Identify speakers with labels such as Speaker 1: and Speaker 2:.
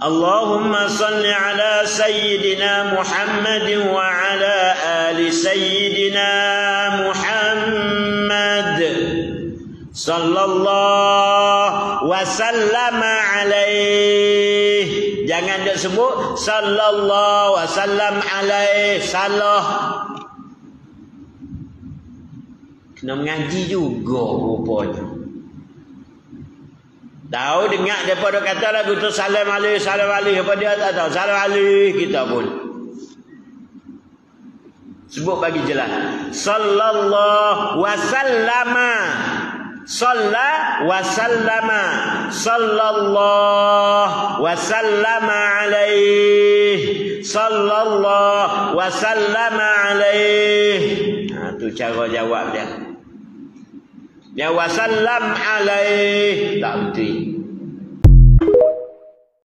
Speaker 1: Allahumma salli ala Sayyidina Muhammad wa ala ali Sayyidina Muhammad sallallahu wa sallama alaih. Jangan dia sebut sallallahu wa sallam alaih, salah. Kena mengaji juga rupanya. Tahu dengar daripada kata lagu tu salam alaih, apa dia tak tahu. Salam alaih kita pun sebut bagi jelas. Sallallahu wa sallama, salla wa sallama, sallallahu wa sallama alaih, sallallahu wa sallama alaih. Tu cara jawab dia. Ya wasallam alaih. Tak betul.